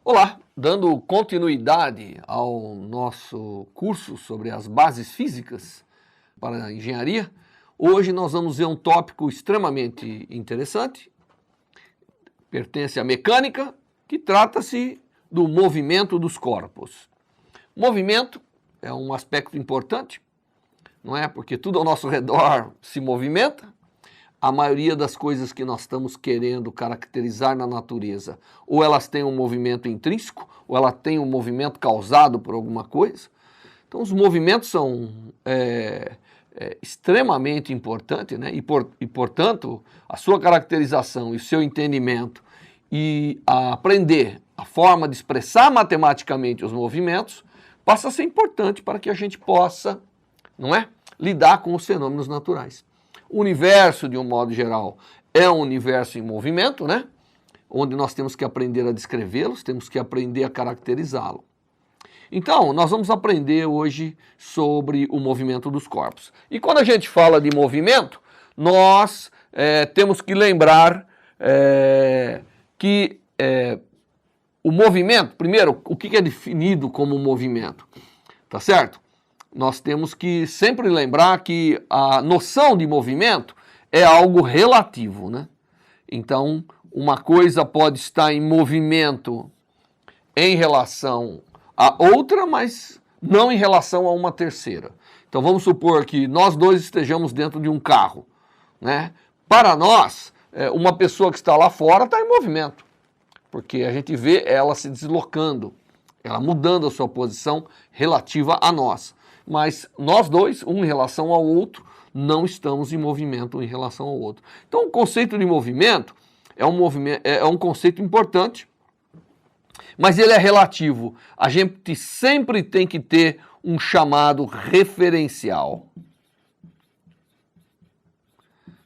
Olá, dando continuidade ao nosso curso sobre as bases físicas para a engenharia, hoje nós vamos ver um tópico extremamente interessante, pertence à mecânica, que trata-se do movimento dos corpos. Movimento é um aspecto importante, não é? Porque tudo ao nosso redor se movimenta. A maioria das coisas que nós estamos querendo caracterizar na natureza, ou elas têm um movimento intrínseco, ou ela tem um movimento causado por alguma coisa. Então os movimentos são extremamente importantes, né? E portanto, a sua caracterização e o seu entendimento e aprender a forma de expressar matematicamente os movimentos passa a ser importante para que a gente possa, não é, lidar com os fenômenos naturais. O universo, de um modo geral, é um universo em movimento, né? Onde nós temos que aprender a descrevê-los, temos que aprender a caracterizá-lo. Então, nós vamos aprender hoje sobre o movimento dos corpos. E quando a gente fala de movimento, nós temos que lembrar que o movimento, primeiro, o que é definido como movimento, tá certo? Nós temos que sempre lembrar que a noção de movimento é algo relativo, né? Então, uma coisa pode estar em movimento em relação a outra, mas não em relação a uma terceira. Então, vamos supor que nós dois estejamos dentro de um carro, né? Para nós, uma pessoa que está lá fora está em movimento, porque a gente vê ela se deslocando, ela mudando a sua posição relativa a nós. Mas nós dois, um em relação ao outro, não estamos em movimento em relação ao outro. Então o conceito de movimento é um conceito importante, mas ele é relativo. A gente sempre tem que ter um chamado referencial.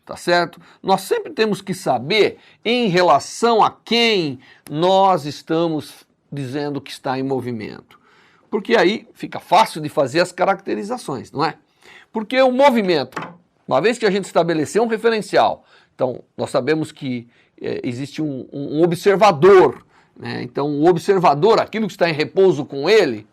Tá certo? Nós sempre temos que saber em relação a quem nós estamos dizendo que está em movimento. Porque aí fica fácil de fazer as caracterizações, não é? Porque o movimento, uma vez que a gente estabeleceu um referencial, então nós sabemos que existe um observador, né? Então o observador, aquilo que está em repouso com ele,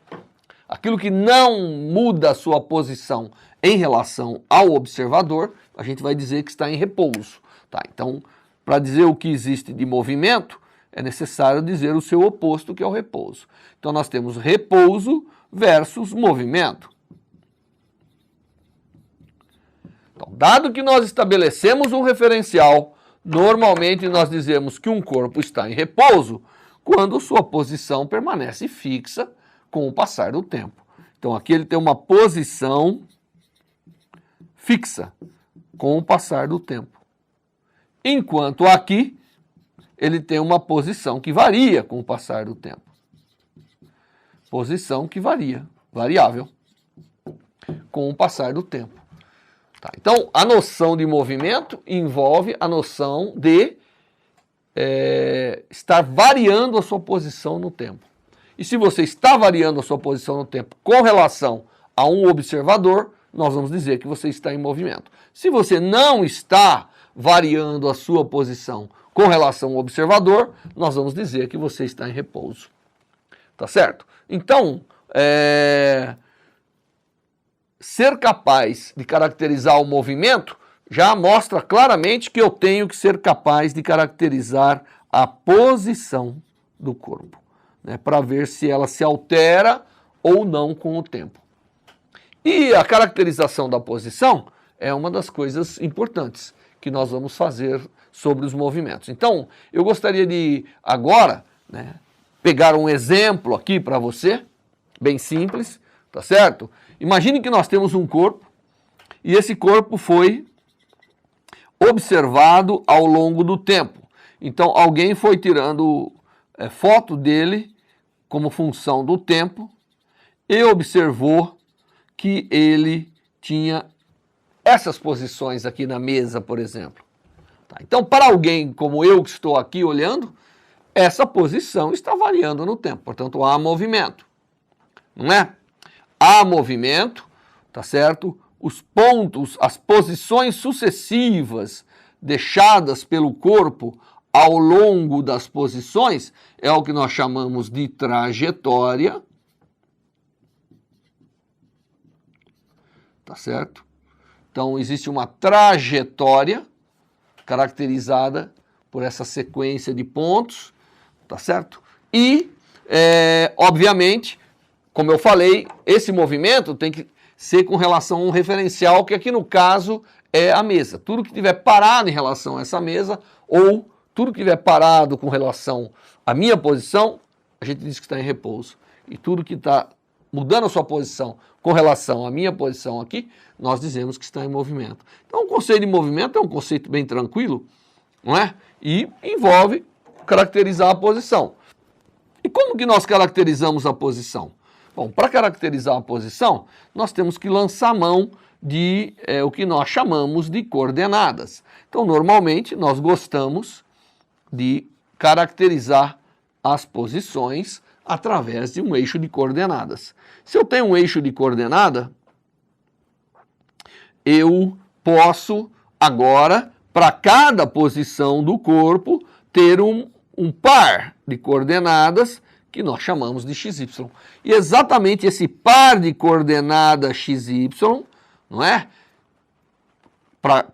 aquilo que não muda a sua posição em relação ao observador, a gente vai dizer que está em repouso. Tá? Então, para dizer o que existe de movimento, é necessário dizer o seu oposto, que é o repouso. Então, nós temos repouso versus movimento. Então, dado que nós estabelecemos um referencial, normalmente nós dizemos que um corpo está em repouso quando sua posição permanece fixa com o passar do tempo. Então, aqui ele tem uma posição fixa com o passar do tempo. Enquanto aqui ele tem uma posição que varia com o passar do tempo. Posição que varia, variável, com o passar do tempo. Tá, então, a noção de movimento envolve a noção de estar variando a sua posição no tempo. E se você está variando a sua posição no tempo com relação a um observador, nós vamos dizer que você está em movimento. Se você não está variando a sua posição com relação ao observador, nós vamos dizer que você está em repouso. Tá certo? Então, ser capaz de caracterizar o movimento já mostra claramente que eu tenho que ser capaz de caracterizar a posição do corpo, né, para ver se ela se altera ou não com o tempo. E a caracterização da posição é uma das coisas importantes que nós vamos fazer sobre os movimentos. Então, eu gostaria de agora, né, pegar um exemplo aqui para você, bem simples, tá certo? Imagine que nós temos um corpo e esse corpo foi observado ao longo do tempo. Então, alguém foi tirando foto dele como função do tempo e observou que ele tinha essas posições aqui na mesa, por exemplo. Tá? Então, para alguém como eu que estou aqui olhando, essa posição está variando no tempo, portanto, há movimento, não é? Há movimento, tá certo? Os pontos, as posições sucessivas deixadas pelo corpo ao longo das posições é o que nós chamamos de trajetória. Tá certo? Então, existe uma trajetória caracterizada por essa sequência de pontos, tá certo? E, obviamente, como eu falei, esse movimento tem que ser com relação a um referencial, que aqui no caso é a mesa. Tudo que tiver parado em relação a essa mesa, ou tudo que tiver parado com relação à minha posição, a gente diz que está em repouso. E tudo que está mudando a sua posição com relação à minha posição aqui, nós dizemos que está em movimento. Então, o conceito de movimento é um conceito bem tranquilo, não é? E envolve caracterizar a posição. E como que nós caracterizamos a posição? Bom, para caracterizar a posição, nós temos que lançar mão de o que nós chamamos de coordenadas. Então, normalmente, nós gostamos de caracterizar as posições através de um eixo de coordenadas. Se eu tenho um eixo de coordenada, eu posso agora, para cada posição do corpo, ter um par de coordenadas que nós chamamos de XY. E exatamente esse par de coordenadas XY, não é? Para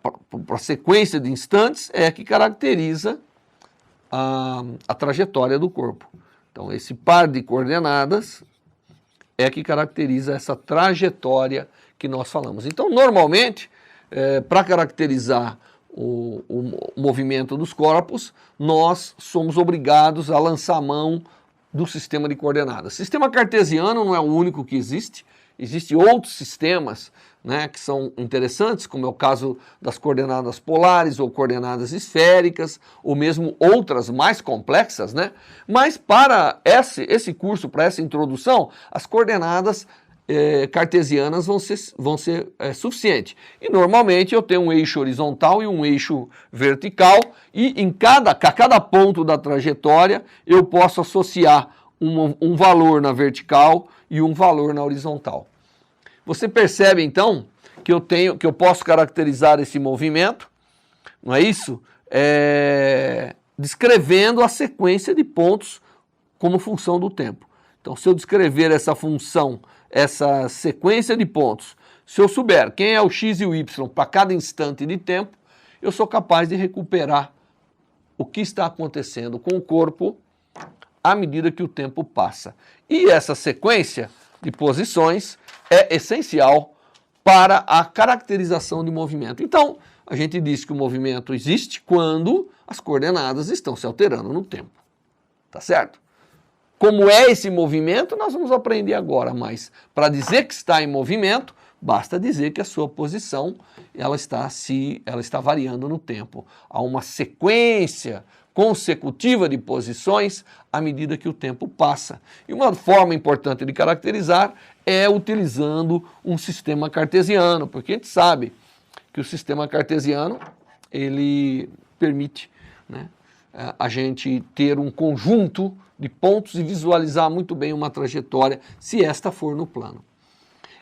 a sequência de instantes, é que caracteriza a trajetória do corpo. Então, esse par de coordenadas é que caracteriza essa trajetória que nós falamos. Então, normalmente, para caracterizar o movimento dos corpos, nós somos obrigados a lançar mão do sistema de coordenadas. O sistema cartesiano não é o único que existe. Existem outros sistemas, né, que são interessantes, como é o caso das coordenadas polares ou coordenadas esféricas, ou mesmo outras mais complexas, né? Mas para esse curso, para essa introdução, as coordenadas cartesianas vão ser suficientes. E normalmente eu tenho um eixo horizontal e um eixo vertical, e a cada ponto da trajetória eu posso associar um valor na vertical e um valor na horizontal. Você percebe então que eu posso caracterizar esse movimento, não é isso? Descrevendo a sequência de pontos como função do tempo. Então, se eu descrever essa função, essa sequência de pontos, se eu souber quem é o x e o y para cada instante de tempo, eu sou capaz de recuperar o que está acontecendo com o corpo à medida que o tempo passa. E essa sequência de posições é essencial para a caracterização de movimento. Então, a gente diz que o movimento existe quando as coordenadas estão se alterando no tempo. Tá certo? Como é esse movimento, nós vamos aprender agora, mas para dizer que está em movimento, basta dizer que a sua posição ela está variando no tempo. Há uma sequência consecutiva de posições à medida que o tempo passa. E uma forma importante de caracterizar é utilizando um sistema cartesiano, porque a gente sabe que o sistema cartesiano ele permite, né, a gente ter um conjunto de pontos e visualizar muito bem uma trajetória, se esta for no plano.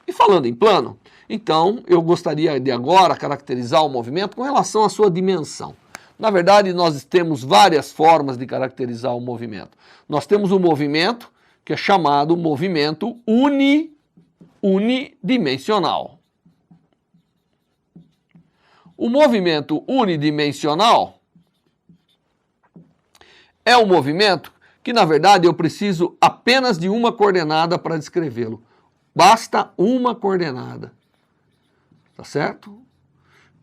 E falando em plano, então eu gostaria de agora caracterizar o movimento com relação à sua dimensão. Na verdade, nós temos várias formas de caracterizar o movimento. Nós temos um movimento que é chamado movimento unidimensional. O movimento unidimensional é um movimento que, na verdade, eu preciso apenas de uma coordenada para descrevê-lo. Basta uma coordenada. Tá certo?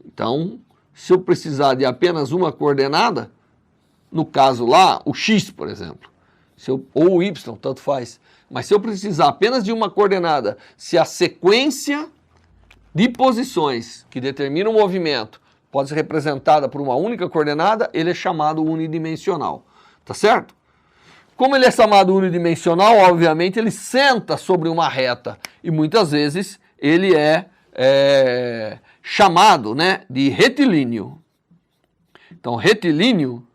Então, se eu precisar de apenas uma coordenada, no caso lá, o x, por exemplo, ou o y, tanto faz. Mas se eu precisar apenas de uma coordenada, se a sequência de posições que determina o movimento pode ser representada por uma única coordenada, ele é chamado unidimensional. Tá certo? Como ele é chamado unidimensional, obviamente ele senta sobre uma reta e muitas vezes ele é chamado, né, de retilíneo. Então, retilíneo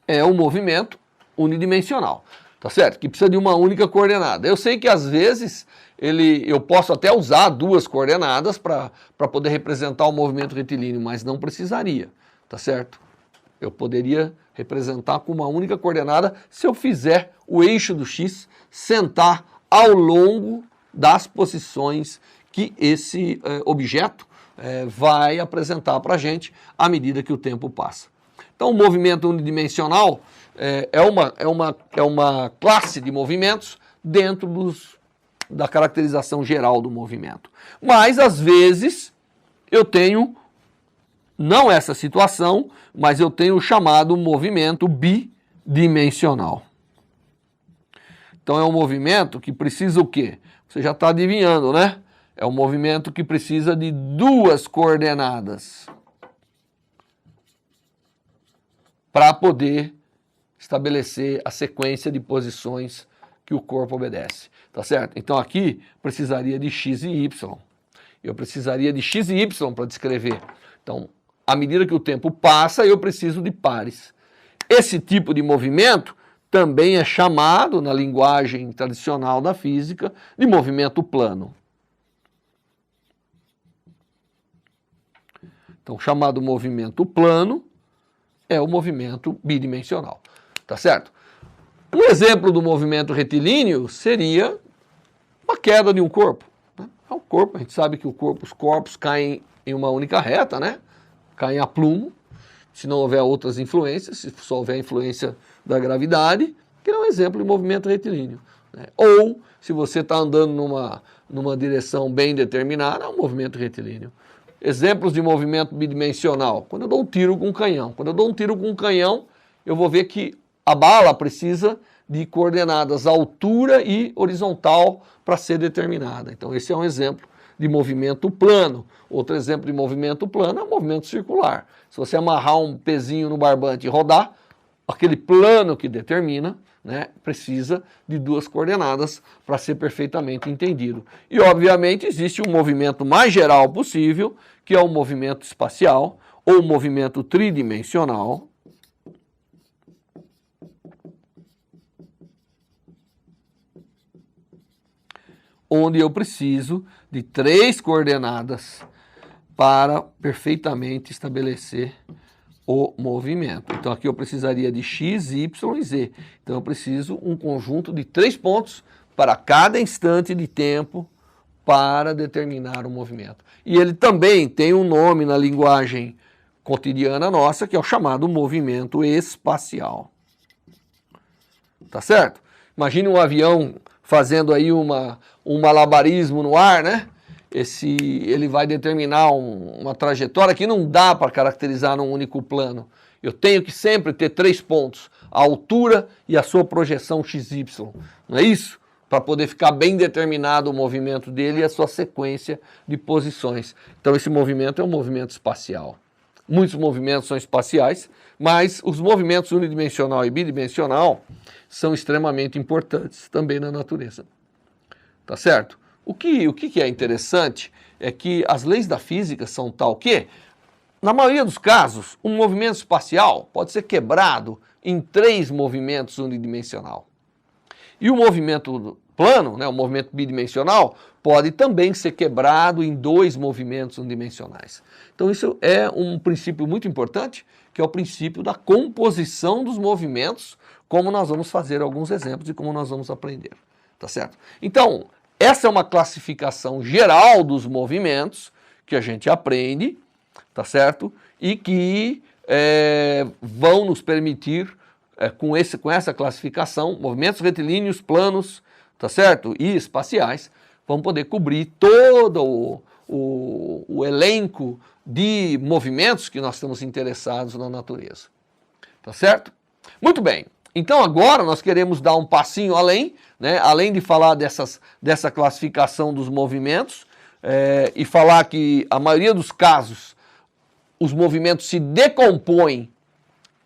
é um movimento unidimensional. tá certo? Que precisa de uma única coordenada. Eu sei que às vezes eu posso até usar duas coordenadas para poder representar o movimento retilíneo, mas não precisaria, tá certo? Eu poderia representar com uma única coordenada se eu fizer o eixo do x sentar ao longo das posições que esse objeto vai apresentar para a gente à medida que o tempo passa. Então, o movimento unidimensional é uma classe de movimentos dentro da caracterização geral do movimento. Mas, às vezes, eu tenho, não essa situação, mas eu tenho o chamado movimento bidimensional. Então, é um movimento que precisa o quê? Você já está adivinhando, né? É um movimento que precisa de duas coordenadas para poder estabelecer a sequência de posições que o corpo obedece, tá certo? Então aqui precisaria de x e y. Eu precisaria de x e y para descrever. Então, à medida que o tempo passa, eu preciso de pares. Esse tipo de movimento também é chamado, na linguagem tradicional da física, de movimento plano. Então, o chamado movimento plano é o movimento bidimensional, tá certo? Um exemplo do movimento retilíneo seria uma queda de um corpo. Né? É um corpo, a gente sabe que os corpos caem em uma única reta, né? Caem a plumo, se não houver outras influências, se só houver influência da gravidade, que é um exemplo de movimento retilíneo. Né? Ou, se você está andando numa direção bem determinada, é um movimento retilíneo. Exemplos de movimento bidimensional. Quando eu dou um tiro com um canhão. Quando eu dou um tiro com um canhão, eu vou ver que a bala precisa de coordenadas altura e horizontal para ser determinada. Então, esse é um exemplo de movimento plano. Outro exemplo de movimento plano é o movimento circular. Se você amarrar um pezinho no barbante e rodar, aquele plano que determina, né, precisa de duas coordenadas para ser perfeitamente entendido. E, obviamente, existe um movimento mais geral possível, que é o movimento espacial, ou o movimento tridimensional, onde eu preciso de três coordenadas para perfeitamente estabelecer o movimento. Então aqui eu precisaria de x, y e z. Então eu preciso um conjunto de 3 pontos para cada instante de tempo para determinar o movimento. E ele também tem um nome na linguagem cotidiana nossa, que é o chamado movimento espacial. Tá certo? Imagine um avião fazendo aí um malabarismo no ar, né? Ele vai determinar uma trajetória que não dá para caracterizar num único plano. Eu tenho que sempre ter 3 pontos, a altura e a sua projeção XY, não é isso? Para poder ficar bem determinado o movimento dele e a sua sequência de posições. Então esse movimento é um movimento espacial. Muitos movimentos são espaciais, mas os movimentos unidimensional e bidimensional são extremamente importantes também na natureza. Tá certo? O que é interessante é que as leis da física são tal que, na maioria dos casos, um movimento espacial pode ser quebrado em 3 movimentos unidimensional. E o movimento plano, né, o movimento bidimensional, pode também ser quebrado em 2 movimentos unidimensionais. Então isso é um princípio muito importante, que é o princípio da composição dos movimentos, como nós vamos fazer alguns exemplos e como nós vamos aprender. Tá certo? Então, essa é uma classificação geral dos movimentos que a gente aprende, tá certo? E que vão nos permitir, com essa classificação, movimentos retilíneos, planos, tá certo? E espaciais, vão poder cobrir todo o elenco de movimentos que nós estamos interessados na natureza. Tá certo? Muito bem. Então agora nós queremos dar um passinho além, né? Além de falar dessa classificação dos movimentos e falar que a maioria dos casos os movimentos se decompõem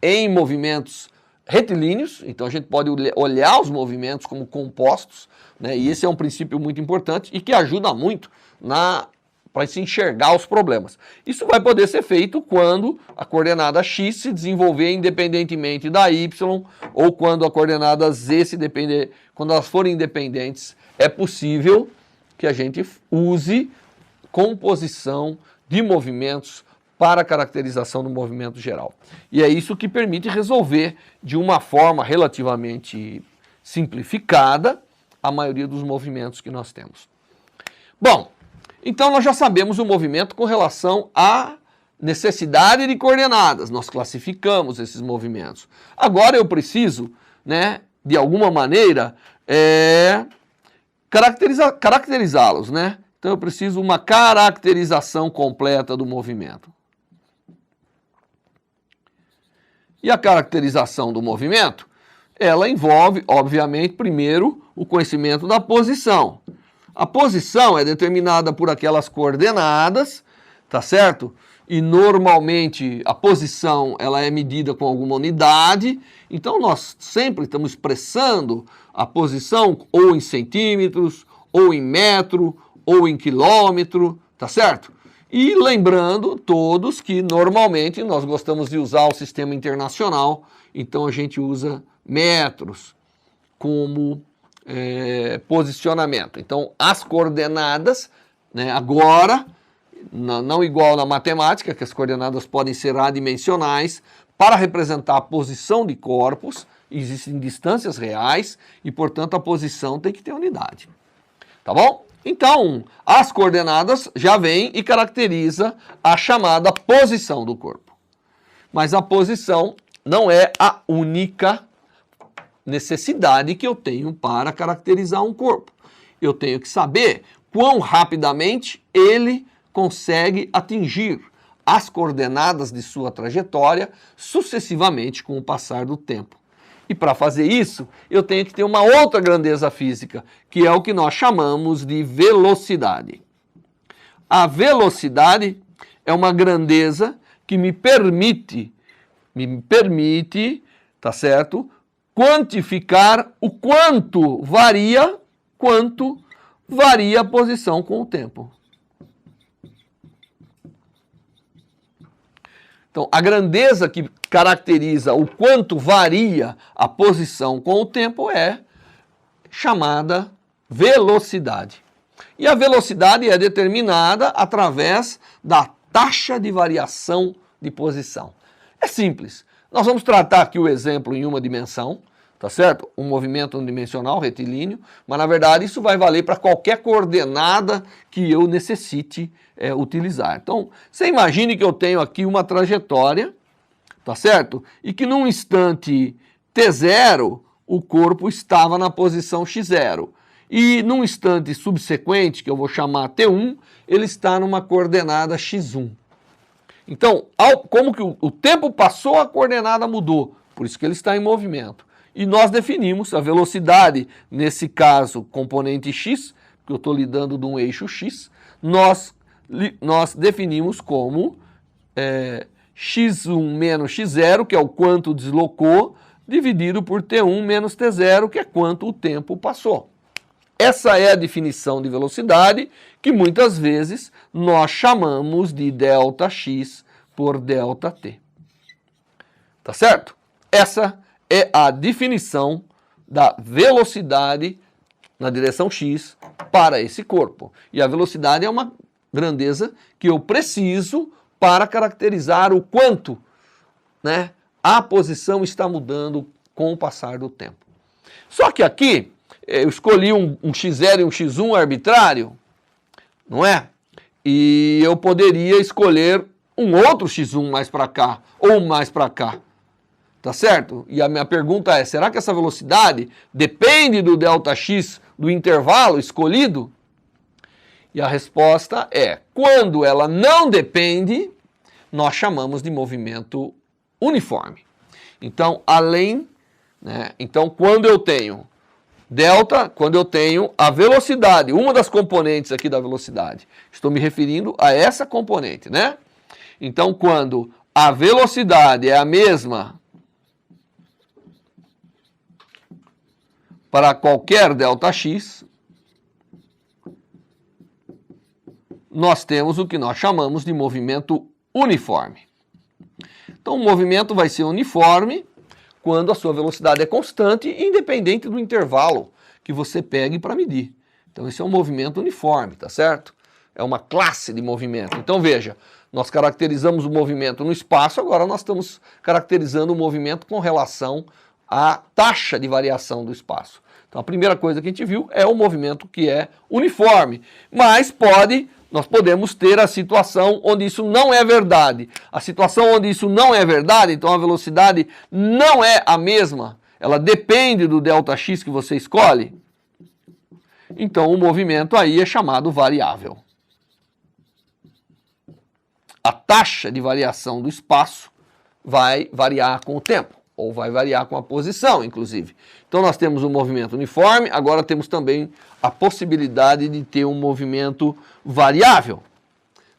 em movimentos retilíneos, então a gente pode olhar os movimentos como compostos, né? E esse é um princípio muito importante e que ajuda muito na para se enxergar os problemas. Isso vai poder ser feito quando a coordenada x se desenvolver independentemente da y, ou quando a coordenada z se depender, quando elas forem independentes, é possível que a gente use composição de movimentos para a caracterização do movimento geral. E é isso que permite resolver de uma forma relativamente simplificada a maioria dos movimentos que nós temos. Bom, então nós já sabemos o movimento com relação à necessidade de coordenadas. Nós classificamos esses movimentos. Agora eu preciso, né, de alguma maneira, caracterizá-los, né? Então eu preciso uma caracterização completa do movimento. E a caracterização do movimento, ela envolve, obviamente, primeiro, o conhecimento da posição. A posição é determinada por aquelas coordenadas, tá certo? E normalmente a posição ela é medida com alguma unidade, então nós sempre estamos expressando a posição ou em centímetros, ou em metro, ou em quilômetro, tá certo? E lembrando todos que normalmente nós gostamos de usar o sistema internacional, então a gente usa metros como posicionamento. Então as coordenadas, né, agora, não igual na matemática, que as coordenadas podem ser adimensionais, para representar a posição de corpos, existem distâncias reais e, portanto, a posição tem que ter unidade. Tá bom? Então, as coordenadas já vêm e caracteriza a chamada posição do corpo. Mas a posição não é a única necessidade que eu tenho para caracterizar um corpo. Eu tenho que saber quão rapidamente ele consegue atingir as coordenadas de sua trajetória sucessivamente com o passar do tempo. E para fazer isso, eu tenho que ter uma outra grandeza física, que é o que nós chamamos de velocidade. A velocidade é uma grandeza que me permite, tá certo, quantificar o quanto varia a posição com o tempo. Então, a grandeza que caracteriza o quanto varia a posição com o tempo é chamada velocidade. E a velocidade é determinada através da taxa de variação de posição. É simples. Nós vamos tratar aqui o exemplo em uma dimensão, tá certo? Um movimento unidimensional, retilíneo, mas na verdade isso vai valer para qualquer coordenada que eu necessite utilizar. Então, você imagine que eu tenho aqui uma trajetória, tá certo? E que num instante t0, o corpo estava na posição x0. E num instante subsequente, que eu vou chamar t1, ele está numa coordenada x1. Então, como que o tempo passou, a coordenada mudou. Por isso que ele está em movimento. E nós definimos a velocidade, nesse caso, componente x, que eu estou lidando de um eixo x, nós definimos como x1 menos x0, que é o quanto deslocou, dividido por t1 menos t0, que é quanto o tempo passou. Essa é a definição de velocidade que muitas vezes nós chamamos de ΔX por ΔT. Tá certo? Essa é a definição da velocidade na direção x para esse corpo. E a velocidade é uma grandeza que eu preciso para caracterizar o quanto, né, a posição está mudando com o passar do tempo. Só que aqui eu escolhi um x0 e um x1 arbitrário, não é? E eu poderia escolher um outro x1 mais para cá ou mais para cá. Tá certo? E a minha pergunta é, será que essa velocidade depende do ΔX do intervalo escolhido? E a resposta é, quando ela não depende, nós chamamos de movimento uniforme. Então, então quando eu tenho delta, quando eu tenho a velocidade, uma das componentes aqui da velocidade, estou me referindo a essa componente, né? Então, quando a velocidade é a mesma para qualquer ΔX, nós temos o que nós chamamos de movimento uniforme. Então, o movimento vai ser uniforme quando a sua velocidade é constante, independente do intervalo que você pegue para medir. Então, esse é um movimento uniforme, tá certo? É uma classe de movimento. Então, veja, nós caracterizamos o movimento no espaço, agora nós estamos caracterizando o movimento com relação à taxa de variação do espaço. Então, a primeira coisa que a gente viu é o movimento que é uniforme, mas nós podemos ter a situação onde isso não é verdade. A situação onde isso não é verdade, então a velocidade não é a mesma, ela depende do ΔX que você escolhe. Então o movimento aí é chamado variável. A taxa de variação do espaço vai variar com o tempo, ou vai variar com a posição, inclusive. Então nós temos um movimento uniforme, agora temos também a possibilidade de ter um movimento variável,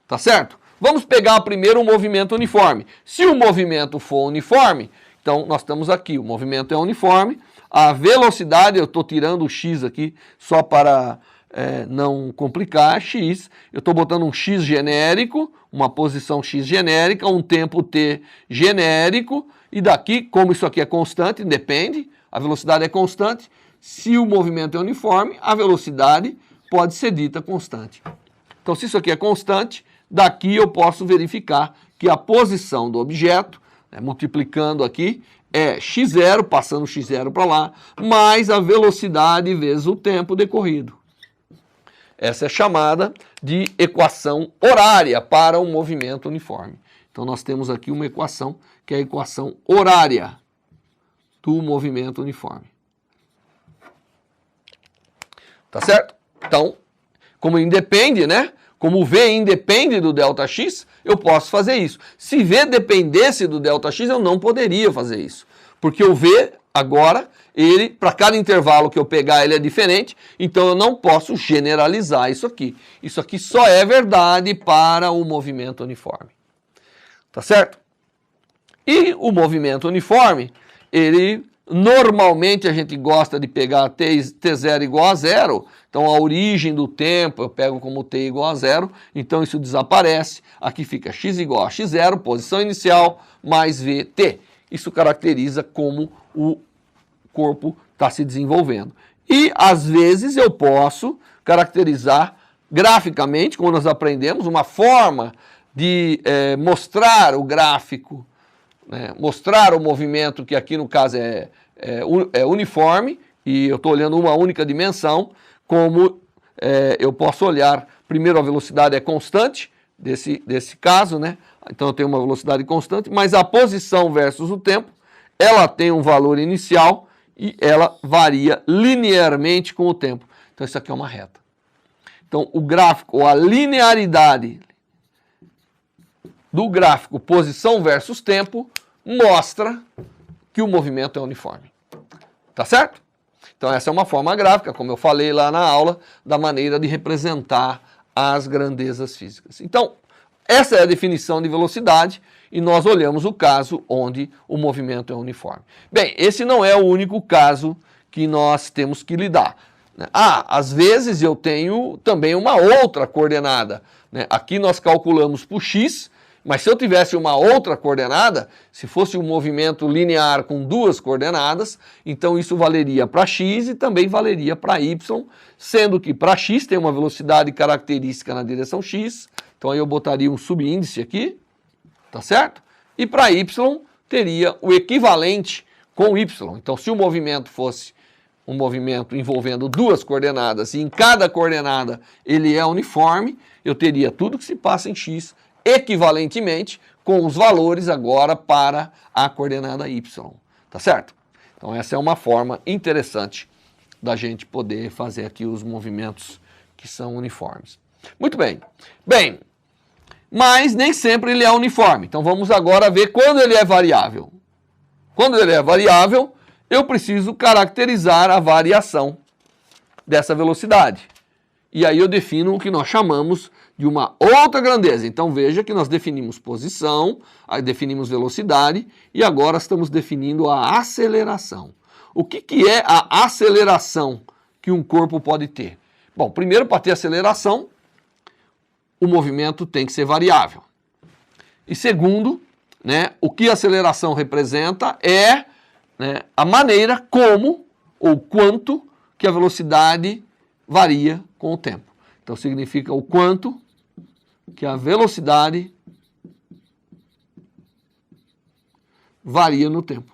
tá certo? Vamos pegar primeiro o movimento uniforme. Se o movimento for uniforme, então nós estamos aqui, o movimento é uniforme, a velocidade, eu estou tirando o x aqui só para não complicar, x, eu estou botando um x genérico, uma posição x genérica, um tempo t genérico, e daqui, como isso aqui é constante, depende, a velocidade é constante, se o movimento é uniforme, a velocidade pode ser dita constante. Então, se isso aqui é constante, daqui eu posso verificar que a posição do objeto, multiplicando aqui, é x0, passando x0 para lá, mais a velocidade vezes o tempo decorrido. Essa é chamada de equação horária para o movimento uniforme. Então, nós temos aqui uma equação que é a equação horária do movimento uniforme. Tá certo? Então, como independe, né? Como V independe do ΔX, eu posso fazer isso. Se V dependesse do ΔX, eu não poderia fazer isso. Porque o V, agora, ele, para cada intervalo que eu pegar, ele é diferente, então eu não posso generalizar isso aqui. Isso aqui só é verdade para o movimento uniforme. Tá certo? E o movimento uniforme, ele normalmente a gente gosta de pegar t0 igual a zero, então a origem do tempo eu pego como t igual a zero, então isso desaparece, aqui fica x igual a x0, posição inicial, mais vt. Isso caracteriza como o corpo está se desenvolvendo. E às vezes eu posso caracterizar graficamente, como nós aprendemos, uma forma de mostrar o gráfico, mostrar o movimento, que aqui no caso é uniforme, e eu estou olhando uma única dimensão, como eu posso olhar, primeiro a velocidade é constante, desse caso, né? Então eu tenho uma velocidade constante, mas a posição versus o tempo, ela tem um valor inicial e ela varia linearmente com o tempo. Então isso aqui é uma reta. Então o gráfico, ou a linearidade do gráfico posição versus tempo, mostra que o movimento é uniforme. Tá certo? Então essa é uma forma gráfica, como eu falei lá na aula, da maneira de representar as grandezas físicas. Então, essa é a definição de velocidade e nós olhamos o caso onde o movimento é uniforme. Bem, esse não é o único caso que nós temos que lidar. Às vezes eu tenho também uma outra coordenada. Aqui nós calculamos por x, mas se eu tivesse uma outra coordenada, se fosse um movimento linear com duas coordenadas, então isso valeria para x e também valeria para y, sendo que para x tem uma velocidade característica na direção x, então aí eu botaria um subíndice aqui, tá certo? E para y teria o equivalente com y. Então se o movimento fosse um movimento envolvendo duas coordenadas e em cada coordenada ele é uniforme, eu teria tudo que se passa em x equivalentemente com os valores agora para a coordenada y, tá certo? Então essa é uma forma interessante da gente poder fazer aqui os movimentos que são uniformes. Muito bem. Bem, mas nem sempre ele é uniforme. Então vamos agora ver quando ele é variável. Quando ele é variável, eu preciso caracterizar a variação dessa velocidade. E aí eu defino o que nós chamamos de uma outra grandeza. Então veja que nós definimos posição, aí definimos velocidade e agora estamos definindo a aceleração. O que é a aceleração que um corpo pode ter? Bom, primeiro, para ter aceleração, o movimento tem que ser variável. E segundo, né, o que a aceleração representa é, né, a maneira como ou quanto que a velocidade varia com o tempo. Então significa o quanto que a velocidade varia no tempo.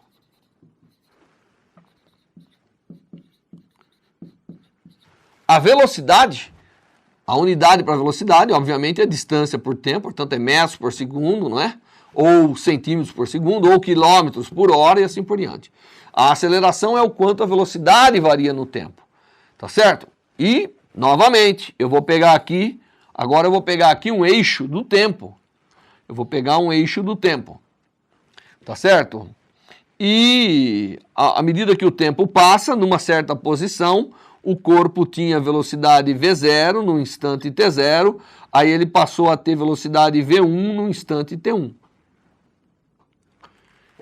A velocidade, a unidade para velocidade, obviamente, é distância por tempo, portanto é metros por segundo, não é? Ou centímetros por segundo, ou quilômetros por hora e assim por diante. A aceleração é o quanto a velocidade varia no tempo, tá certo? E, novamente, agora eu vou pegar aqui um eixo do tempo. Eu vou pegar um eixo do tempo, tá certo? E à medida que o tempo passa, numa certa posição, o corpo tinha velocidade V0 no instante T0, aí ele passou a ter velocidade V1 no instante T1.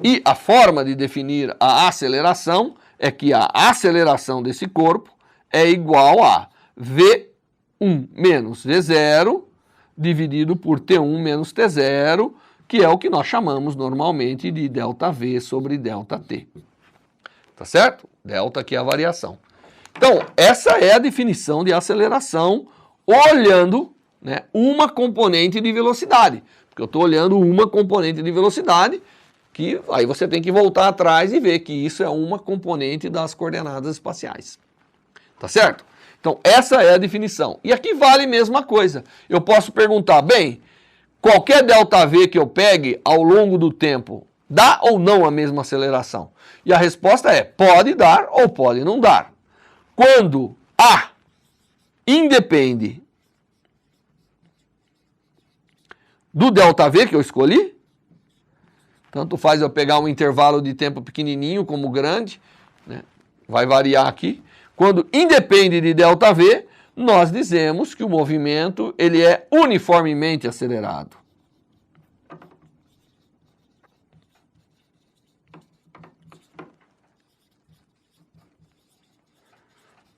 E a forma de definir a aceleração é que a aceleração desse corpo é igual a V1 menos V0 dividido por T1 menos T0, que é o que nós chamamos normalmente de ΔV sobre ΔT. Tá certo? Delta aqui é a variação. Então, essa é a definição de aceleração olhando, né, uma componente de velocidade. Porque eu estou olhando uma componente de velocidade, que aí você tem que voltar atrás e ver que isso é uma componente das coordenadas espaciais. Tá certo? Então, essa é a definição. E aqui vale a mesma coisa. Eu posso perguntar, bem, qualquer ΔV que eu pegue ao longo do tempo, dá ou não a mesma aceleração? E a resposta é, pode dar ou pode não dar. Quando A independe do ΔV que eu escolhi, tanto faz eu pegar um intervalo de tempo pequenininho como grande, né? Vai variar aqui. Quando independe de ΔV, nós dizemos que o movimento ele é uniformemente acelerado.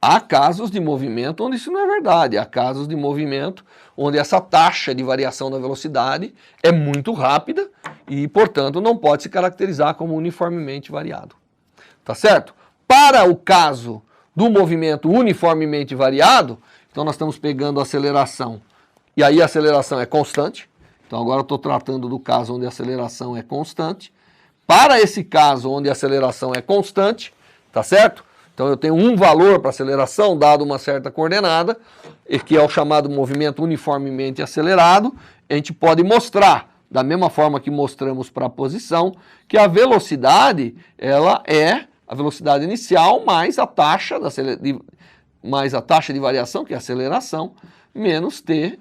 Há casos de movimento onde isso não é verdade. Há casos de movimento onde essa taxa de variação da velocidade é muito rápida e, portanto, não pode se caracterizar como uniformemente variado. Tá certo? Para o caso do movimento uniformemente variado, então nós estamos pegando a aceleração, e aí a aceleração é constante. Então agora eu estou tratando do caso onde a aceleração é constante. Para esse caso onde a aceleração é constante, tá certo? Então eu tenho um valor para aceleração dado uma certa coordenada, que é o chamado movimento uniformemente acelerado. A gente pode mostrar, da mesma forma que mostramos para a posição, que a velocidade ela é a velocidade inicial mais a taxa de variação, que é a aceleração, menos t,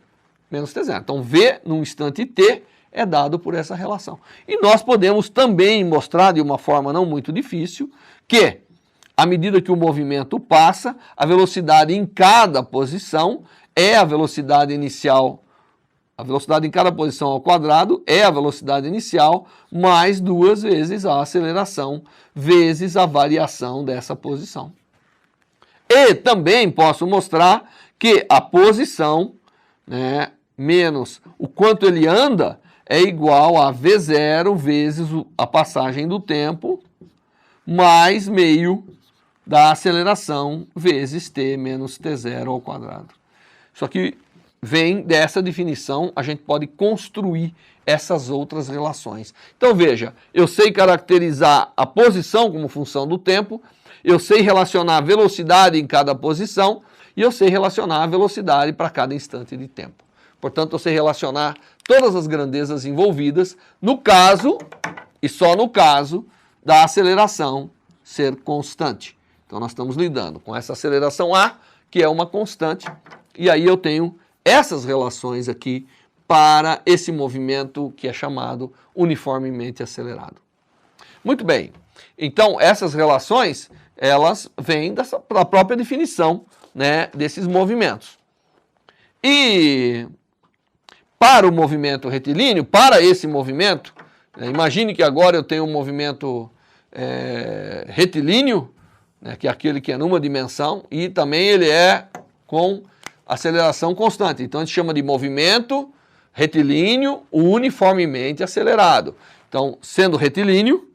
menos t0. Então v no instante t é dado por essa relação. E nós podemos também mostrar de uma forma não muito difícil que à medida que o movimento passa, a velocidade em cada posição é a velocidade inicial. A velocidade em cada posição ao quadrado é a velocidade inicial mais 2 vezes a aceleração vezes a variação dessa posição. E também posso mostrar que a posição, né, menos o quanto ele anda é igual a V0 vezes a passagem do tempo mais meio da aceleração vezes t menos t0 ao quadrado. Isso aqui vem dessa definição, a gente pode construir essas outras relações. Então veja, eu sei caracterizar a posição como função do tempo, eu sei relacionar a velocidade em cada posição e eu sei relacionar a velocidade para cada instante de tempo. Portanto, eu sei relacionar todas as grandezas envolvidas no caso, e só no caso, da aceleração ser constante. Então nós estamos lidando com essa aceleração A, que é uma constante, e aí eu tenho essas relações aqui para esse movimento que é chamado uniformemente acelerado. Muito bem, então essas relações, elas vêm da própria definição, né, desses movimentos. E para o movimento retilíneo, para esse movimento, imagine que agora eu tenho um movimento retilíneo, né, que é aquele que é numa dimensão, e também ele é com aceleração constante. Então a gente chama de movimento retilíneo uniformemente acelerado. Então, sendo retilíneo,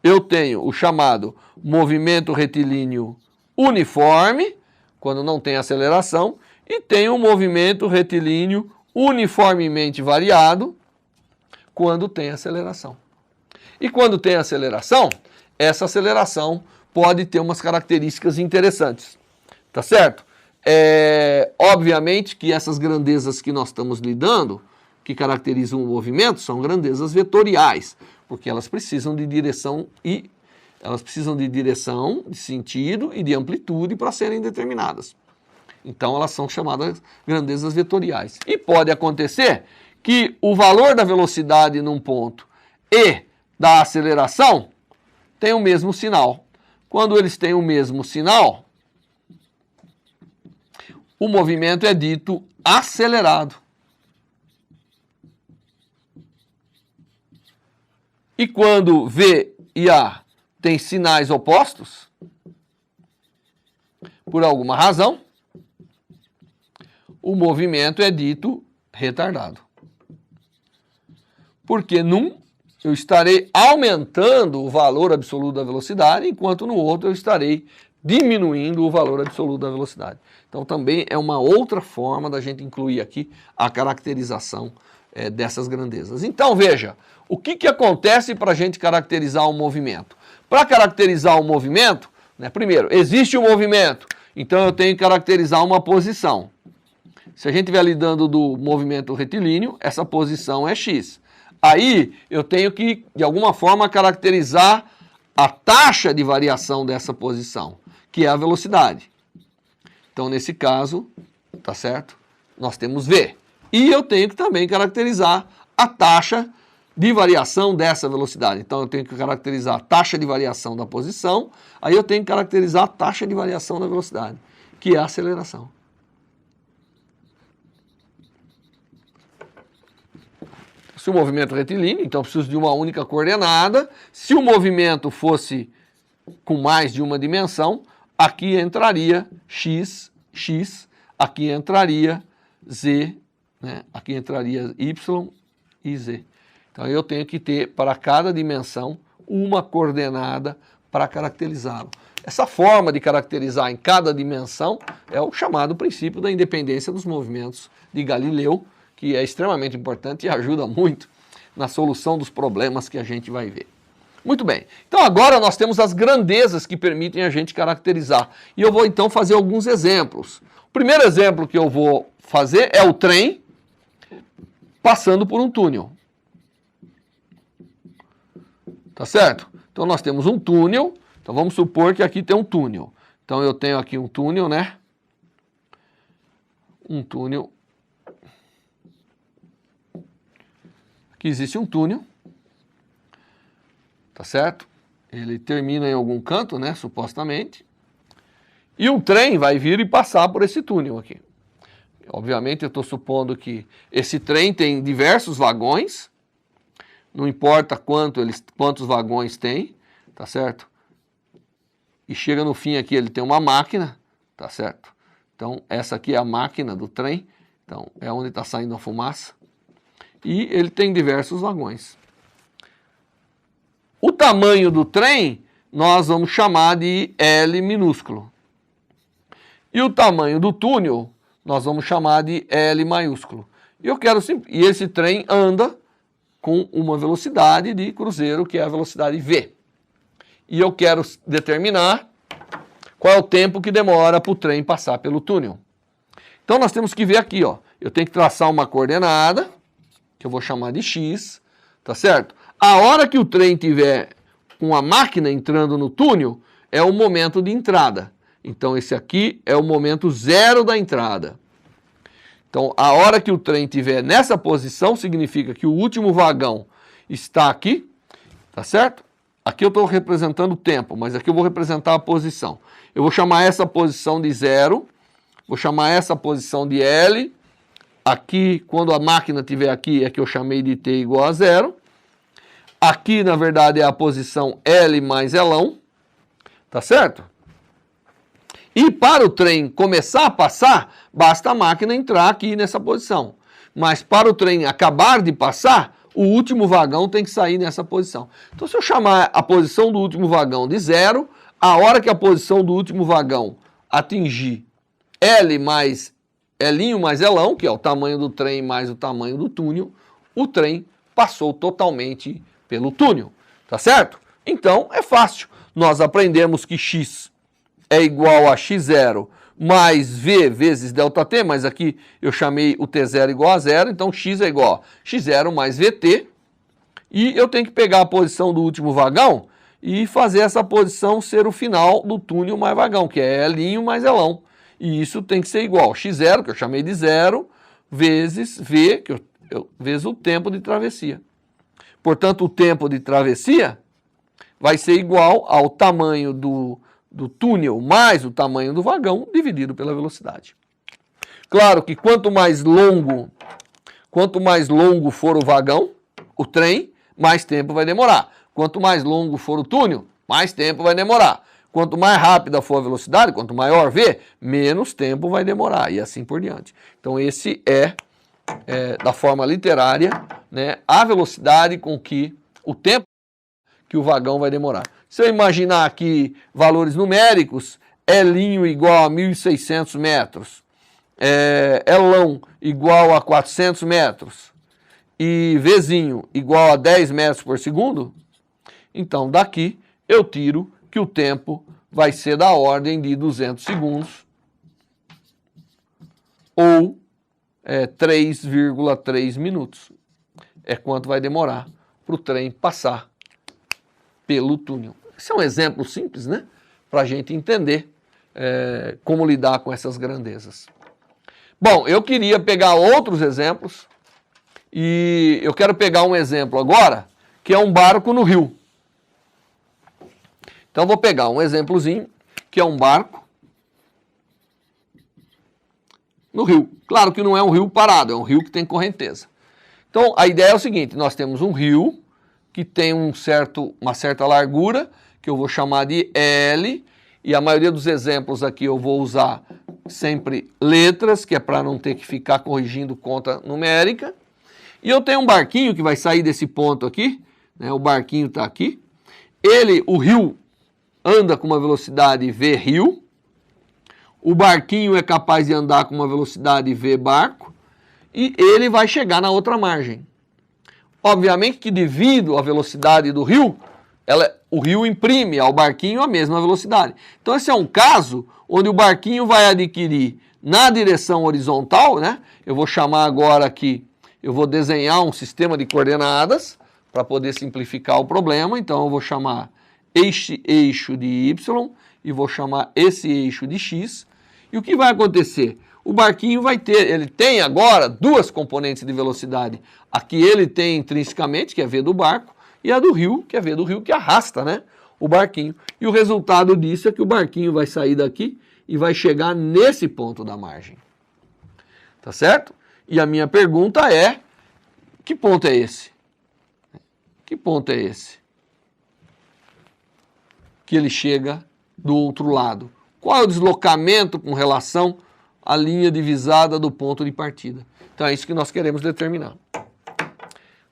eu tenho o chamado movimento retilíneo uniforme, quando não tem aceleração, e tenho o movimento retilíneo uniformemente variado, quando tem aceleração. E quando tem aceleração, essa aceleração pode ter umas características interessantes, tá certo? Obviamente que essas grandezas que nós estamos lidando, que caracterizam o movimento, são grandezas vetoriais, porque elas precisam de direção de sentido e de amplitude para serem determinadas. Então elas são chamadas grandezas vetoriais. E pode acontecer que o valor da velocidade num ponto e da aceleração tem o mesmo sinal. Quando eles têm o mesmo sinal, o movimento é dito acelerado. E quando V e A têm sinais opostos, por alguma razão, o movimento é dito retardado. Porque num eu estarei aumentando o valor absoluto da velocidade, enquanto no outro eu estarei diminuindo o valor absoluto da velocidade. Então também é uma outra forma da gente incluir aqui a caracterização dessas grandezas. Então veja, o que acontece para a gente caracterizar um movimento? Para caracterizar um movimento, primeiro, existe um movimento, então eu tenho que caracterizar uma posição. Se a gente estiver lidando do movimento retilíneo, essa posição é x. Aí eu tenho que, de alguma forma, caracterizar a taxa de variação dessa posição, que é a velocidade. Então, nesse caso, tá certo? Nós temos V. E eu tenho que também caracterizar a taxa de variação dessa velocidade. Então, eu tenho que caracterizar a taxa de variação da posição, aí eu tenho que caracterizar a taxa de variação da velocidade, que é a aceleração. Se o movimento é retilíneo, então eu preciso de uma única coordenada. Se o movimento fosse com mais de uma dimensão, aqui entraria x, aqui entraria z, aqui entraria y e z. Então eu tenho que ter para cada dimensão uma coordenada para caracterizá-lo. Essa forma de caracterizar em cada dimensão é o chamado princípio da independência dos movimentos de Galileu, que é extremamente importante e ajuda muito na solução dos problemas que a gente vai ver. Muito bem, então agora nós temos as grandezas que permitem a gente caracterizar. E eu vou então fazer alguns exemplos. O primeiro exemplo que eu vou fazer é o trem passando por um túnel. Tá certo? Então nós temos um túnel, então vamos supor que aqui tem um túnel. Então eu tenho aqui um túnel, Um túnel. Aqui existe um túnel, tá certo? Ele termina em algum canto, supostamente. E um trem vai vir e passar por esse túnel aqui. Obviamente eu estou supondo que esse trem tem diversos vagões, não importa quantos vagões tem, tá certo? E chega no fim aqui, ele tem uma máquina, tá certo? Então essa aqui é a máquina do trem, então é onde está saindo a fumaça. E ele tem diversos vagões. O tamanho do trem nós vamos chamar de L minúsculo. E o tamanho do túnel nós vamos chamar de L maiúsculo. E esse trem anda com uma velocidade de cruzeiro, que é a velocidade V. E eu quero determinar qual é o tempo que demora para o trem passar pelo túnel. Então nós temos que ver aqui, eu tenho que traçar uma coordenada, que eu vou chamar de x, tá certo? A hora que o trem tiver com a máquina entrando no túnel, é o momento de entrada. Então esse aqui é o momento zero da entrada. Então a hora que o trem estiver nessa posição, significa que o último vagão está aqui, tá certo? Aqui eu estou representando o tempo, mas aqui eu vou representar a posição. Eu vou chamar essa posição de zero, vou chamar essa posição de L. Aqui, quando a máquina estiver aqui, é que eu chamei de t igual a zero. Aqui, na verdade, é a posição L mais Lão. Tá certo? E para o trem começar a passar, basta a máquina entrar aqui nessa posição. Mas para o trem acabar de passar, o último vagão tem que sair nessa posição. Então, se eu chamar a posição do último vagão de 0, a hora que a posição do último vagão atingir L mais L mais L, que é o tamanho do trem mais o tamanho do túnel, o trem passou totalmente pelo túnel, tá certo? Então, é fácil. Nós aprendemos que x é igual a x0 mais v vezes ΔT, mas aqui eu chamei o t0 igual a 0, então x é igual a x0 mais vt, e eu tenho que pegar a posição do último vagão e fazer essa posição ser o final do túnel mais vagão, que é L mais L. E isso tem que ser igual a x0, que eu chamei de 0, vezes v, vezes o tempo de travessia. Portanto, o tempo de travessia vai ser igual ao tamanho do túnel mais o tamanho do vagão dividido pela velocidade. Claro que quanto mais longo for o vagão, o trem, mais tempo vai demorar. Quanto mais longo for o túnel, mais tempo vai demorar. Quanto mais rápida for a velocidade, quanto maior V, menos tempo vai demorar, e assim por diante. Então esse é da forma literária, né, a velocidade com que o tempo que o vagão vai demorar. Se eu imaginar aqui valores numéricos, L igual a 1.600 metros, L igual a 400 metros e V igual a 10 metros por segundo, então daqui eu tiro que o tempo vai ser da ordem de 200 segundos ou 3,3 minutos. É quanto vai demorar para o trem passar pelo túnel. Esse é um exemplo simples, né? Para a gente entender como lidar com essas grandezas. Bom, eu queria pegar outros exemplos e eu quero pegar um exemplo agora, que é um barco no rio. Então, vou pegar um exemplozinho, que é um barco no rio. Claro que não é um rio parado, é um rio que tem correnteza. Então, a ideia é o seguinte, nós temos um rio que tem uma certa largura, que eu vou chamar de L, e a maioria dos exemplos aqui eu vou usar sempre letras, que é para não ter que ficar corrigindo conta numérica. E eu tenho um barquinho que vai sair desse ponto aqui, né? O barquinho está aqui. O rio anda com uma velocidade v rio, o barquinho é capaz de andar com uma velocidade v barco, e ele vai chegar na outra margem. Obviamente que devido à velocidade do rio, o rio imprime ao barquinho a mesma velocidade. Então esse é um caso onde o barquinho vai adquirir na direção horizontal, né? Eu vou chamar agora aqui, eu vou desenhar um sistema de coordenadas para poder simplificar o problema, então eu vou chamar este eixo de y e vou chamar esse eixo de x. E o que vai acontecer? O barquinho ele tem agora duas componentes de velocidade. Aqui ele tem intrinsecamente, que é v do barco, e a do rio, que é v do rio, que arrasta, né, o barquinho. E o resultado disso é que o barquinho vai sair daqui e vai chegar nesse ponto da margem. Tá certo? E a minha pergunta é, que ponto é esse? Que ponto é esse? Que ele chega do outro lado. Qual é o deslocamento com relação à linha divisada do ponto de partida? Então é isso que nós queremos determinar.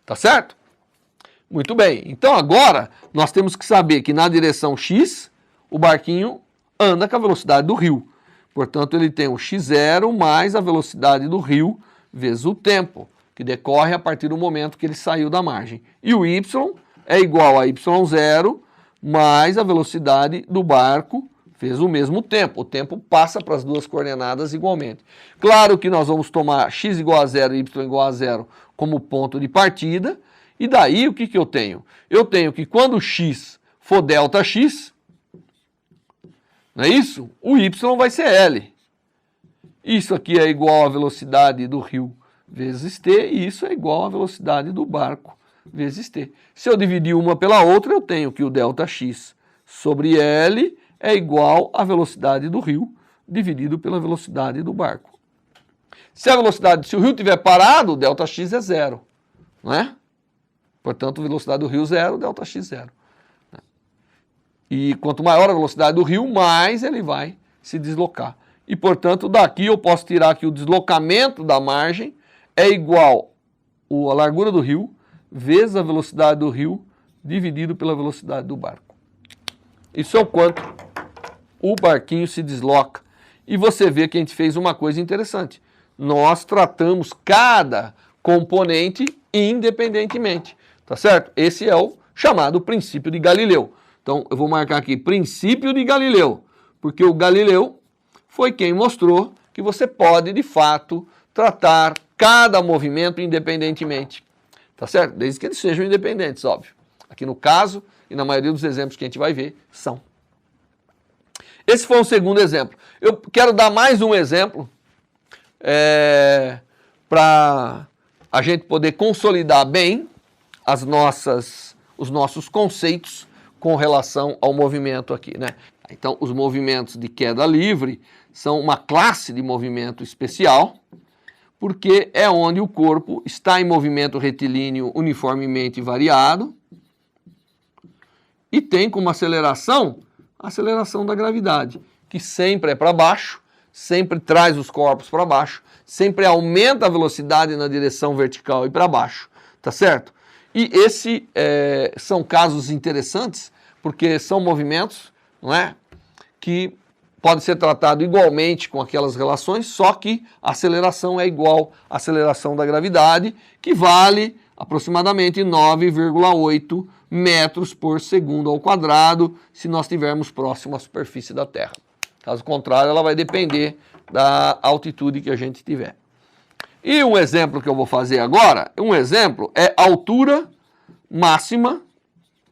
Tá certo? Muito bem. Então agora nós temos que saber que na direção x, o barquinho anda com a velocidade do rio. Portanto, ele tem o x0 mais a velocidade do rio vezes o tempo, que decorre a partir do momento que ele saiu da margem. E o y é igual a y0 mais a velocidade do barco vezes o mesmo tempo. O tempo passa para as duas coordenadas igualmente. Claro que nós vamos tomar x igual a 0 e y igual a 0 como ponto de partida. E daí o que eu tenho? Eu tenho que quando x for ΔX, não é isso? O y vai ser L. Isso aqui é igual à velocidade do rio vezes t, e isso é igual à velocidade do barco vezes t. Se eu dividir uma pela outra, eu tenho que o ΔX sobre L é igual à velocidade do rio dividido pela velocidade do barco. Se o rio estiver parado, o ΔX é zero, não é? Portanto, velocidade do rio zero, ΔX zero. E quanto maior a velocidade do rio, mais ele vai se deslocar. E, portanto, daqui eu posso tirar que o deslocamento da margem é igual a largura do rio vezes a velocidade do rio dividido pela velocidade do barco. Isso é o quanto o barquinho se desloca. E você vê que a gente fez uma coisa interessante. Nós tratamos cada componente independentemente, tá certo? Esse é o chamado princípio de Galileu. Então, eu vou marcar aqui princípio de Galileu, porque o Galileu foi quem mostrou que você pode, de fato, tratar cada movimento independentemente, tá certo? Desde que eles sejam independentes, óbvio. Aqui no caso, e na maioria dos exemplos que a gente vai ver, são. Esse foi um segundo exemplo. Eu quero dar mais um exemplo para a gente poder consolidar bem os nossos conceitos com relação ao movimento aqui, né? Então, os movimentos de queda livre são uma classe de movimento especial, porque é onde o corpo está em movimento retilíneo uniformemente variado e tem como aceleração a aceleração da gravidade, que sempre é para baixo, sempre traz os corpos para baixo, sempre aumenta a velocidade na direção vertical e para baixo, tá certo? E são casos interessantes, porque são movimentos, não é, que podem ser tratados igualmente com aquelas relações, só que a aceleração é igual à aceleração da gravidade, que vale aproximadamente 9,8 metros por segundo ao quadrado, se nós estivermos próximo à superfície da Terra. Caso contrário, ela vai depender da altitude que a gente tiver. E um exemplo que eu vou fazer agora, é a altura máxima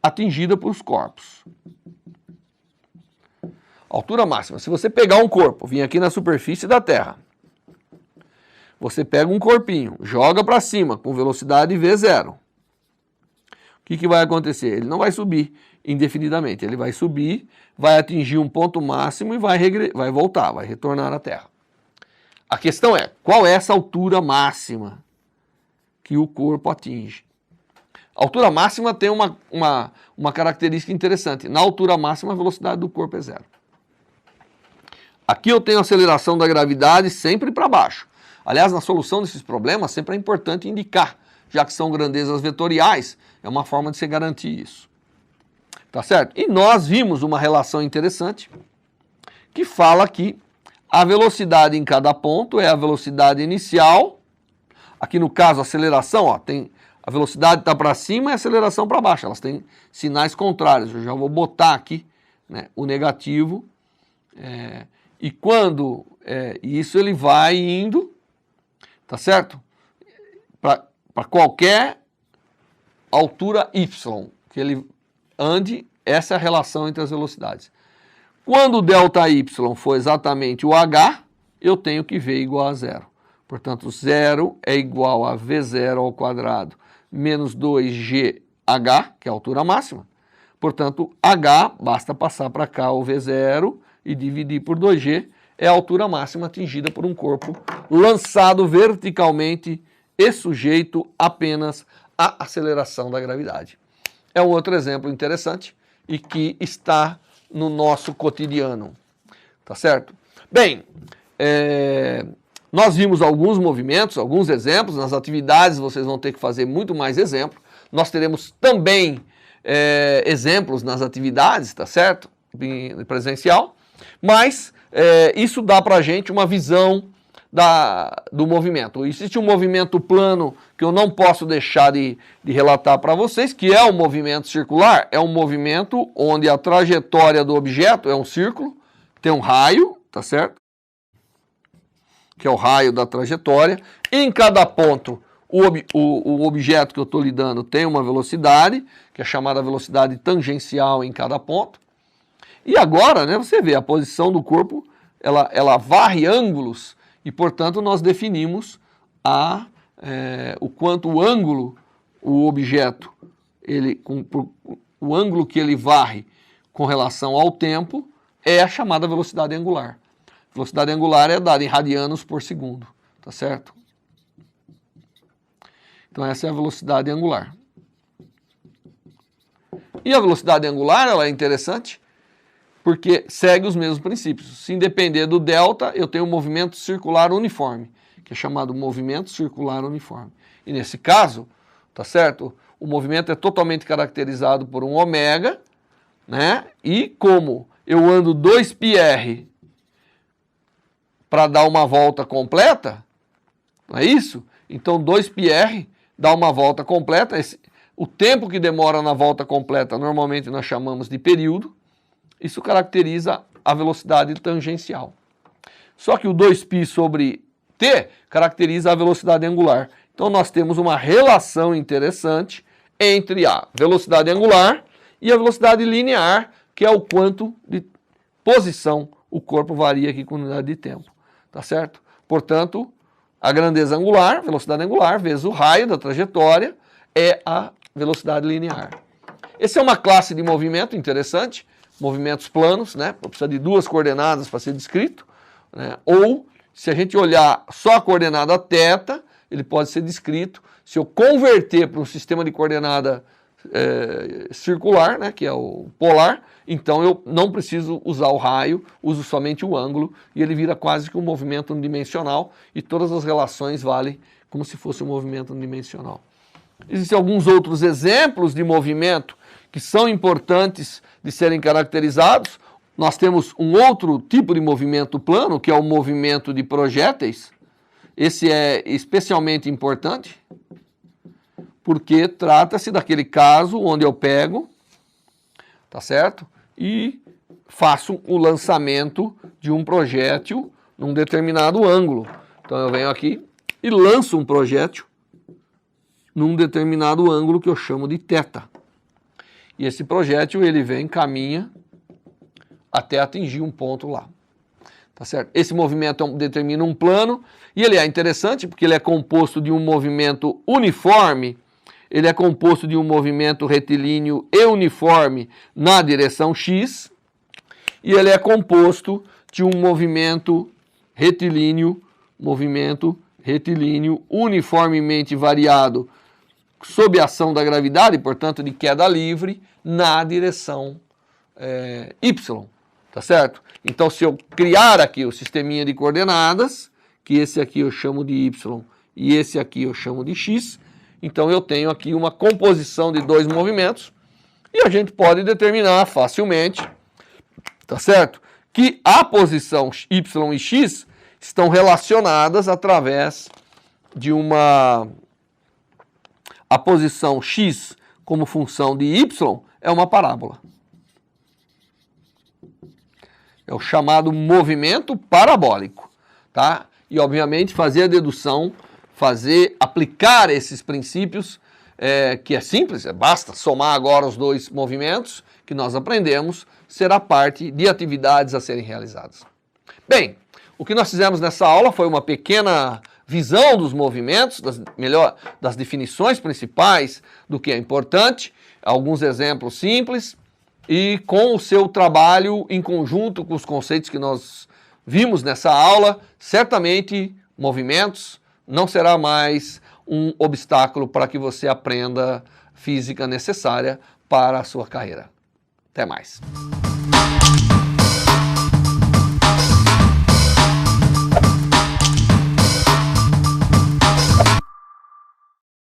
atingida por os corpos. Altura máxima. Se você pegar um corpo, vir aqui na superfície da Terra, você pega um corpinho, joga para cima com velocidade V0. O que vai acontecer? Ele não vai subir indefinidamente. Ele vai subir, vai atingir um ponto máximo e vai voltar, vai retornar à Terra. A questão é, qual é essa altura máxima que o corpo atinge? A altura máxima tem uma característica interessante. Na altura máxima, a velocidade do corpo é zero. Aqui eu tenho a aceleração da gravidade sempre para baixo. Aliás, na solução desses problemas, sempre é importante indicar, já que são grandezas vetoriais, é uma forma de se garantir isso. Tá certo? E nós vimos uma relação interessante que fala que a velocidade em cada ponto é a velocidade inicial. Aqui no caso, a aceleração, ó, a velocidade está para cima e a aceleração para baixo. Elas têm sinais contrários. Eu já vou botar aqui, né, o negativo. E quando isso ele vai indo, tá certo? Para qualquer altura y que ele ande, essa é a relação entre as velocidades. Quando o ΔY for exatamente o h, eu tenho que V igual a zero. Portanto, 0 é igual a V0 ao quadrado menos 2GH, que é a altura máxima. Portanto, h, basta passar para cá o V0 e dividir por 2G, é a altura máxima atingida por um corpo lançado verticalmente e sujeito apenas à aceleração da gravidade. É um outro exemplo interessante e que está no nosso cotidiano, tá certo? Bem, nós vimos alguns movimentos, alguns exemplos, nas atividades vocês vão ter que fazer muito mais exemplos. Nós teremos também exemplos nas atividades, tá certo? Presencial, mas isso dá para a gente uma visão do movimento. Existe um movimento plano que eu não posso deixar de relatar para vocês, que é o movimento circular. É um movimento onde a trajetória do objeto é um círculo, tem um raio, tá certo? Que é o raio da trajetória. Em cada ponto, o objeto que eu estou lidando tem uma velocidade, que é chamada velocidade tangencial em cada ponto. E agora, né, você vê, a posição do corpo, ela varre ângulos e, portanto, nós definimos o quanto o ângulo, o objeto, o ângulo que ele varre com relação ao tempo é a chamada velocidade angular. Velocidade angular é dada em radianos por segundo, tá certo? Então essa é a velocidade angular. E a velocidade angular, ela é interessante, porque segue os mesmos princípios. Se depender do delta, eu tenho um movimento circular uniforme, que é chamado movimento circular uniforme. E nesse caso, tá certo? O movimento é totalmente caracterizado por um ômega, né? E como eu ando 2πr para dar uma volta completa, não é isso? Então 2πr dá uma volta completa. O tempo que demora na volta completa, normalmente nós chamamos de período. Isso caracteriza a velocidade tangencial. Só que o 2π sobre t caracteriza a velocidade angular. Então nós temos uma relação interessante entre a velocidade angular e a velocidade linear, que é o quanto de posição o corpo varia aqui com unidade de tempo. Tá certo? Portanto, a grandeza angular, velocidade angular, vezes o raio da trajetória, é a velocidade linear. Essa é uma classe de movimento interessante, movimentos planos, né? Precisa de duas coordenadas para ser descrito, né? Ou, se a gente olhar só a coordenada θ, ele pode ser descrito. Se eu converter para um sistema de coordenada circular, né, que é o polar, então eu não preciso usar o raio, uso somente o ângulo, e ele vira quase que um movimento unidimensional, e todas as relações valem como se fosse um movimento unidimensional. Existem alguns outros exemplos de movimento que são importantes de serem caracterizados. Nós temos um outro tipo de movimento plano, que é o movimento de projéteis. Esse é especialmente importante, porque trata-se daquele caso onde eu pego, tá certo? E faço o lançamento de um projétil num determinado ângulo. Então eu venho aqui e lanço um projétil num determinado ângulo que eu chamo de θ. E esse projétil, ele vem, caminha até atingir um ponto lá. Tá certo? Esse movimento determina um plano, e ele é interessante porque ele é composto de um movimento uniforme, ele é composto de um movimento retilíneo e uniforme na direção x, e ele é composto de um movimento retilíneo uniformemente variado sob a ação da gravidade, portanto de queda livre, na direção y, tá certo? Então, se eu criar aqui o sisteminha de coordenadas, que esse aqui eu chamo de y e esse aqui eu chamo de x, então eu tenho aqui uma composição de dois movimentos, e a gente pode determinar facilmente, tá certo? Que a posição y e x estão relacionadas através de a posição x como função de y é uma parábola. É o chamado movimento parabólico, tá? E, obviamente, fazer a dedução, aplicar esses princípios, que é simples, basta somar agora os dois movimentos que nós aprendemos, será parte de atividades a serem realizadas. Bem, o que nós fizemos nessa aula foi uma pequena visão dos movimentos, das definições principais do que é importante, alguns exemplos simples, e com o seu trabalho em conjunto com os conceitos que nós vimos nessa aula, certamente movimentos não será mais um obstáculo para que você aprenda física necessária para a sua carreira. Até mais.